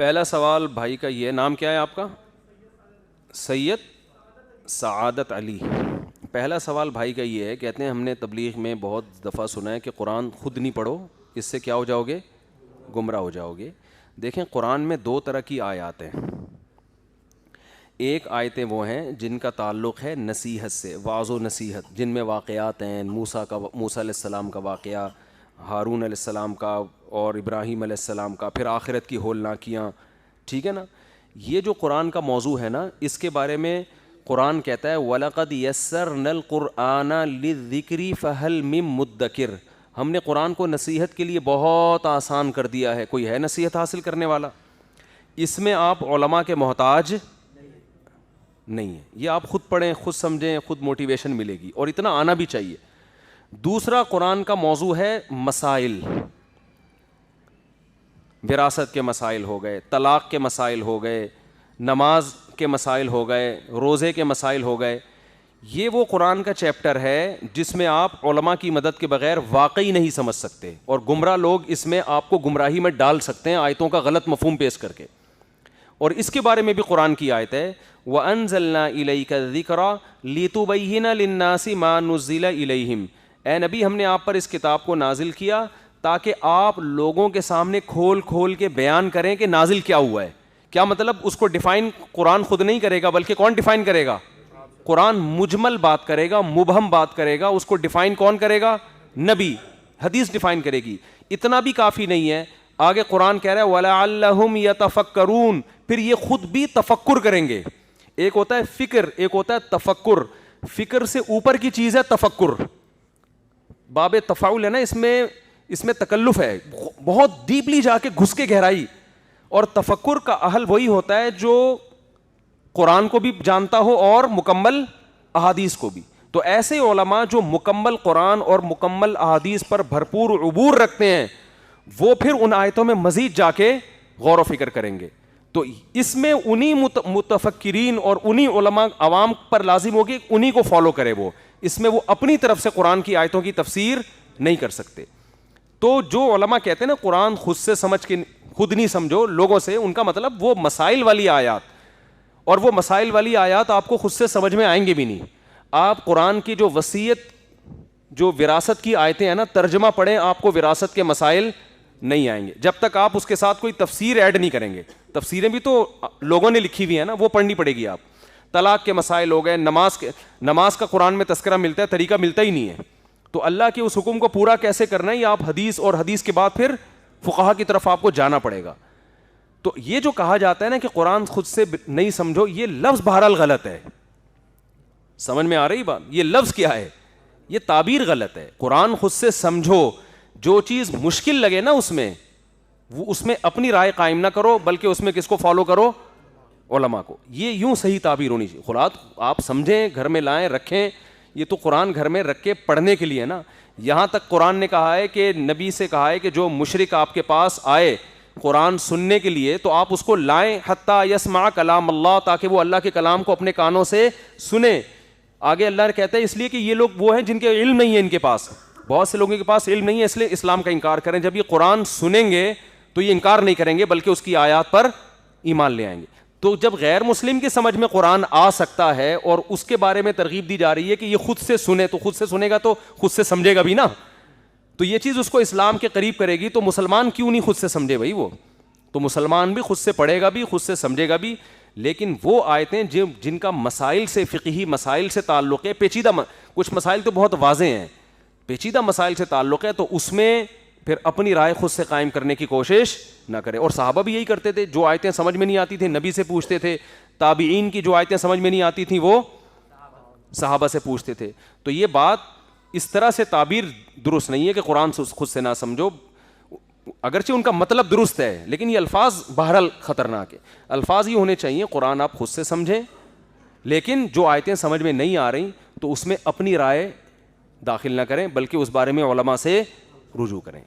پہلا سوال بھائی کا یہ، نام کیا ہے آپ کا؟ سید سعادت علی۔ پہلا سوال بھائی کا یہ ہے، کہتے ہیں ہم نے تبلیغ میں بہت دفعہ سنا ہے کہ قرآن خود نہیں پڑھو، اس سے کیا ہو جاؤ گے؟ گمراہ ہو جاؤ گے۔ دیکھیں قرآن میں دو طرح کی آیات ہیں۔ ایک آیتیں وہ ہیں جن کا تعلق ہے نصیحت سے، واعظ و نصیحت، جن میں واقعات ہیں، موسیٰ علیہ السلام کا واقعہ، ہارون علیہ السلام کا اور ابراہیم علیہ السلام کا، پھر آخرت کی ہولناکیاں، ٹھیک ہے نا۔ یہ جو قرآن کا موضوع ہے نا، اس کے بارے میں قرآن کہتا ہے وَلَقَدْ يَسَّرْنَا الْقُرْآنَ لِلذِّكْرِ فَهَلْ مِن مُدَّكِرٍ، ہم نے قرآن کو نصیحت کے لیے بہت آسان کر دیا ہے، کوئی ہے نصیحت حاصل کرنے والا؟ اس میں آپ علماء کے محتاج نہیں ہے، یہ آپ خود پڑھیں، خود سمجھیں، خود موٹیویشن ملے گی، اور اتنا آنا بھی چاہیے۔ دوسرا قرآن کا موضوع ہے مسائل، وراثت کے مسائل ہو گئے، طلاق کے مسائل ہو گئے، نماز کے مسائل ہو گئے، روزے کے مسائل ہو گئے۔ یہ وہ قرآن کا چیپٹر ہے جس میں آپ علماء کی مدد کے بغیر واقعی نہیں سمجھ سکتے، اور گمراہ لوگ اس میں آپ کو گمراہی میں ڈال سکتے ہیں آیتوں کا غلط مفہوم پیش کر کے۔ اور اس کے بارے میں بھی قرآن کی آیت ہے وَأَنزَلْنَا إِلَيْكَ الذِّكْرَ لِتُبَيِّنَ لِلنَّاسِ مَا نُزِّلَ إِلَيْهِمْ، اے نبی ہم نے آپ پر اس کتاب کو نازل کیا تاکہ آپ لوگوں کے سامنے کھول کھول کے بیان کریں کہ نازل کیا ہوا ہے۔ کیا مطلب؟ اس کو ڈیفائن قرآن خود نہیں کرے گا، بلکہ کون ڈیفائن کرے گا؟ قرآن مجمل بات کرے گا، مبہم بات کرے گا، اس کو ڈیفائن کون کرے گا؟ نبی، حدیث ڈیفائن کرے گی۔ اتنا بھی کافی نہیں ہے، آگے قرآن کہہ رہا ہے وَلَعَلَّهُمْ يَتَفَكَّرُونَ، پھر یہ خود بھی تفکر کریں گے۔ ایک ہوتا ہے فکر، ایک ہوتا ہے تفکر۔ فکر سے اوپر کی چیز ہے تفکر، باب تفاعل ہے نا، اس میں تکلف ہے، بہت ڈیپلی جا کے گھس کے گہرائی۔ اور تفکر کا اہل وہی ہوتا ہے جو قرآن کو بھی جانتا ہو اور مکمل احادیث کو بھی۔ تو ایسے علماء جو مکمل قرآن اور مکمل احادیث پر بھرپور عبور رکھتے ہیں، وہ پھر ان آیتوں میں مزید جا کے غور و فکر کریں گے۔ تو اس میں انہی متفکرین اور انہی علماء عوام پر لازم ہوگی، انہی کو فالو کرے وہ، اس میں وہ اپنی طرف سے قرآن کی آیتوں کی تفسیر نہیں کر سکتے۔ تو جو علماء کہتے ہیں نا قرآن خود سے سمجھ کے خود نہیں سمجھو لوگوں سے، ان کا مطلب وہ مسائل والی آیات، اور وہ مسائل والی آیات آپ کو خود سے سمجھ میں آئیں گے بھی نہیں۔ آپ قرآن کی جو وصیت، جو وراثت کی آیتیں ہیں نا، ترجمہ پڑھیں، آپ کو وراثت کے مسائل نہیں آئیں گے جب تک آپ اس کے ساتھ کوئی تفسیر ایڈ نہیں کریں گے۔ تفسیریں بھی تو لوگوں نے لکھی ہوئی ہیں نا، وہ پڑھنی پڑے گی آپ۔ طلاق کے مسائل ہو گئے، نماز کا قرآن میں تذکرہ ملتا ہے، طریقہ ملتا ہی نہیں ہے۔ تو اللہ کے اس حکم کو پورا کیسے کرنا ہے، یہ آپ حدیث، اور حدیث کے بعد پھر فقہا کی طرف آپ کو جانا پڑے گا۔ تو یہ جو کہا جاتا ہے نا کہ قرآن خود سے نہیں سمجھو، یہ لفظ بہرحال غلط ہے۔ سمجھ میں آ رہی بات؟ یہ لفظ کیا ہے؟ یہ تعبیر غلط ہے۔ قرآن خود سے سمجھو، جو چیز مشکل لگے نا اس میں، وہ اس میں اپنی رائے قائم نہ کرو، بلکہ اس میں کس کو فالو کرو؟ علماء کو۔ یہ یوں صحیح تعبیر ہونی چاہیے۔ خلاص آپ سمجھیں، گھر میں لائیں، رکھیں، یہ تو قرآن گھر میں رکھ کے پڑھنے کے لیے نا۔ یہاں تک قرآن نے کہا ہے کہ نبی سے کہا ہے کہ جو مشرک آپ کے پاس آئے قرآن سننے کے لیے تو آپ اس کو لائیں حتیٰ یسمع کلام اللہ، تاکہ وہ اللہ کے کلام کو اپنے کانوں سے سنیں۔ آگے اللہ نے کہتا ہے اس لیے کہ یہ لوگ وہ ہیں جن کے علم نہیں ہے، ان کے پاس بہت سے لوگوں کے پاس علم نہیں ہے، اس لیے اسلام کا انکار کریں۔ جب یہ قرآن سنیں گے تو یہ انکار نہیں کریں گے، بلکہ اس کی آیات پر ایمان لے آئیں گے۔ تو جب غیر مسلم کی سمجھ میں قرآن آ سکتا ہے اور اس کے بارے میں ترغیب دی جا رہی ہے کہ یہ خود سے سنے، تو خود سے سنے گا تو خود سے سمجھے گا بھی نا، تو یہ چیز اس کو اسلام کے قریب کرے گی۔ تو مسلمان کیوں نہیں خود سے سمجھے بھائی؟ وہ تو مسلمان بھی خود سے پڑھے گا بھی، خود سے سمجھے گا بھی۔ لیکن وہ آیتیں جن کا مسائل سے، فقہی مسائل سے تعلق ہے، پیچیدہ کچھ مسائل تو بہت واضح ہیں، پیچیدہ مسائل سے تعلق ہے، تو اس میں پھر اپنی رائے خود سے قائم کرنے کی کوشش نہ کرے۔ اور صحابہ بھی یہی کرتے تھے، جو آیتیں سمجھ میں نہیں آتی تھیں نبی سے پوچھتے تھے، تابعین کی جو آیتیں سمجھ میں نہیں آتی تھیں وہ صحابہ سے پوچھتے تھے۔ تو یہ بات اس طرح سے تعبیر درست نہیں ہے کہ قرآن خود سے نہ سمجھو، اگرچہ ان کا مطلب درست ہے، لیکن یہ الفاظ بہرحال خطرناک ہے۔ الفاظ یہ ہونے چاہیے قرآن آپ خود سے سمجھیں، لیکن جو آیتیں سمجھ میں نہیں آ رہی تو اس میں اپنی رائے داخل نہ کریں، بلکہ اس بارے میں علماء سے رجوع کریں۔